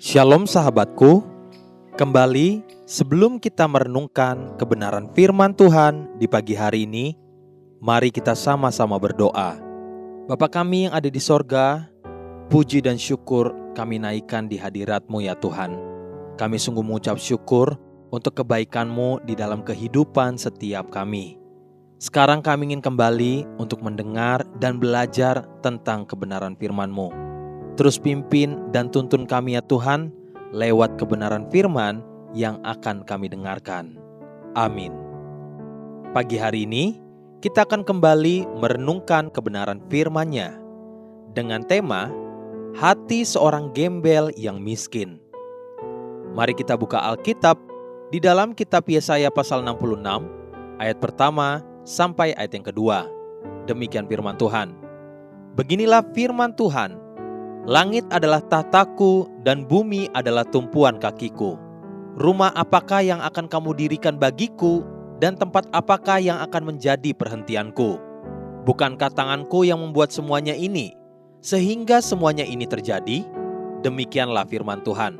Shalom sahabatku, kembali sebelum kita merenungkan kebenaran firman Tuhan di pagi hari ini, mari kita sama-sama berdoa. Bapa kami yang ada di sorga, puji dan syukur kami naikkan di hadirat-Mu ya Tuhan. Kami sungguh mengucap syukur untuk kebaikan-Mu di dalam kehidupan setiap kami. Sekarang kami ingin kembali untuk mendengar dan belajar tentang kebenaran firman-Mu. Terus pimpin dan tuntun kami ya Tuhan, lewat kebenaran firman yang akan kami dengarkan. Amin. Pagi hari ini, kita akan kembali merenungkan kebenaran firman-Nya dengan tema, Hati Seorang Gembel Yang Miskin. Mari kita buka Alkitab di dalam kitab Yesaya pasal 66, ayat pertama sampai ayat yang kedua. Demikian firman Tuhan. Beginilah firman Tuhan. Langit adalah tahtaku dan bumi adalah tumpuan kakiku. Rumah apakah yang akan kamu dirikan bagiku dan tempat apakah yang akan menjadi perhentianku? Bukankah tanganku yang membuat semuanya ini, sehingga semuanya ini terjadi? Demikianlah firman Tuhan.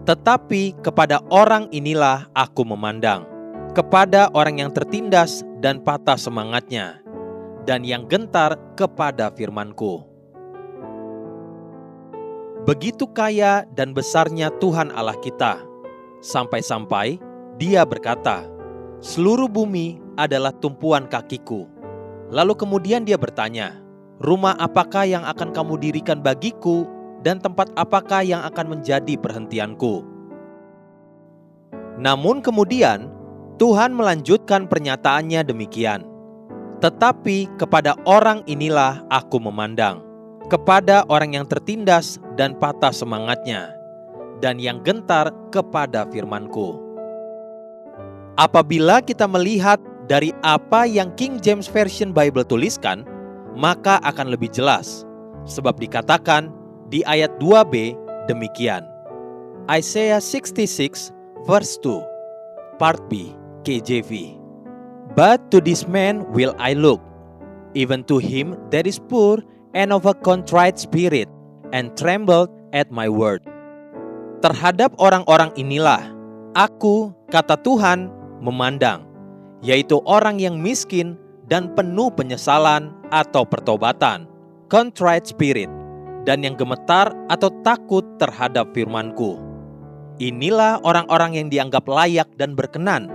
Tetapi kepada orang inilah aku memandang, kepada orang yang tertindas dan patah semangatnya, dan yang gentar kepada firman-Ku. Begitu kaya dan besarnya Tuhan Allah kita, sampai-sampai Dia berkata, seluruh bumi adalah tumpuan kakiku. Lalu kemudian Dia bertanya, rumah apakah yang akan kamu dirikan bagiku dan tempat apakah yang akan menjadi perhentianku? Namun kemudian Tuhan melanjutkan pernyataannya demikian, tetapi kepada orang inilah aku memandang, kepada orang yang tertindas dan patah semangatnya, dan yang gentar kepada firman-Ku. Apabila kita melihat dari apa yang King James Version Bible tuliskan, maka akan lebih jelas, sebab dikatakan di ayat 2b demikian. Isaiah 66 verse 2, part B, KJV. But to this man will I look, even to him that is poor and of a contrite spirit, and trembled at my word. Terhadap orang-orang inilah aku, kata Tuhan, memandang, yaitu orang yang miskin dan penuh penyesalan atau pertobatan, contrite spirit, dan yang gemetar atau takut terhadap firman-Ku. Inilah orang-orang yang dianggap layak dan berkenan.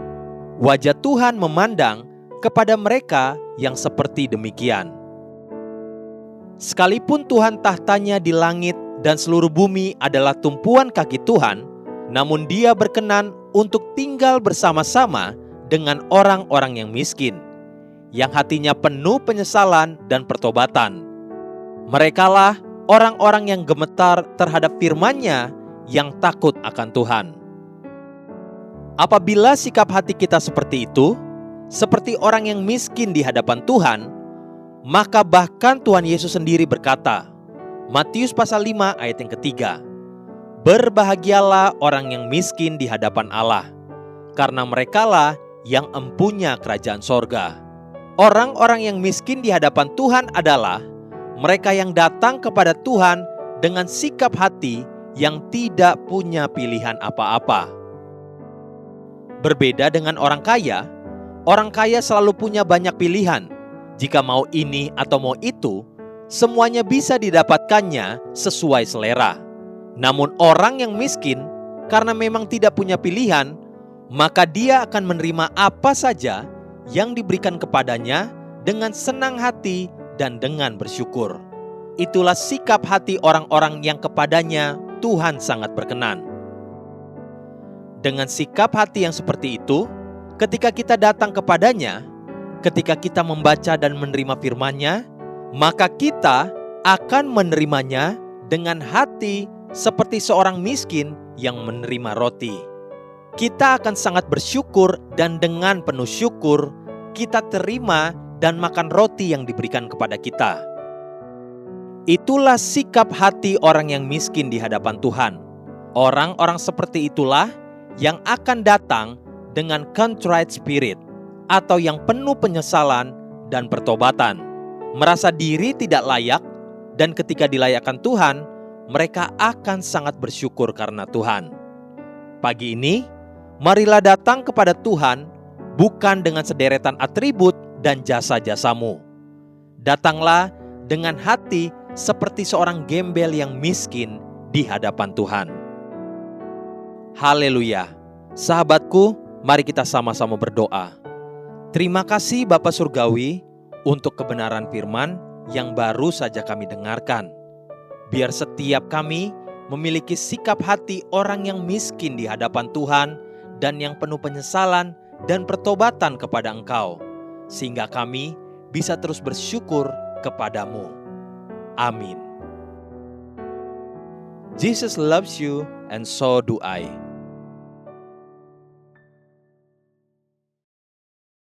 Wajah Tuhan memandang kepada mereka yang seperti demikian. Sekalipun Tuhan tahtanya di langit dan seluruh bumi adalah tumpuan kaki Tuhan, namun Dia berkenan untuk tinggal bersama-sama dengan orang-orang yang miskin, yang hatinya penuh penyesalan dan pertobatan. Merekalah orang-orang yang gemetar terhadap firman-Nya, yang takut akan Tuhan. Apabila sikap hati kita seperti itu, seperti orang yang miskin di hadapan Tuhan, maka bahkan Tuhan Yesus sendiri berkata, Matius pasal 5 ayat yang ketiga, berbahagialah orang yang miskin di hadapan Allah, karena merekalah yang empunya kerajaan sorga. Orang-orang yang miskin di hadapan Tuhan adalah mereka yang datang kepada Tuhan dengan sikap hati yang tidak punya pilihan apa-apa. Berbeda dengan orang kaya selalu punya banyak pilihan. Jika mau ini atau mau itu, semuanya bisa didapatkannya sesuai selera. Namun orang yang miskin, karena memang tidak punya pilihan, maka dia akan menerima apa saja yang diberikan kepadanya dengan senang hati dan dengan bersyukur. Itulah sikap hati orang-orang yang kepadanya Tuhan sangat berkenan. Dengan sikap hati yang seperti itu, ketika kita datang kepadanya, ketika kita membaca dan menerima firman-Nya, maka kita akan menerimanya dengan hati seperti seorang miskin yang menerima roti. Kita akan sangat bersyukur dan dengan penuh syukur kita terima dan makan roti yang diberikan kepada kita. Itulah sikap hati orang yang miskin di hadapan Tuhan. Orang-orang seperti itulah yang akan datang dengan contrite spirit, atau yang penuh penyesalan dan pertobatan, merasa diri tidak layak, dan ketika dilayakkan Tuhan, mereka akan sangat bersyukur karena Tuhan. Pagi ini, marilah datang kepada Tuhan bukan dengan sederetan atribut dan jasa-jasamu. Datanglah dengan hati seperti seorang gembel yang miskin di hadapan Tuhan. Haleluya. Sahabatku, mari kita sama-sama berdoa. Terima kasih Bapa Surgawi untuk kebenaran firman yang baru saja kami dengarkan. Biar setiap kami memiliki sikap hati orang yang miskin di hadapan Tuhan dan yang penuh penyesalan dan pertobatan kepada Engkau, sehingga kami bisa terus bersyukur kepadamu. Amin. Jesus loves you and so do I.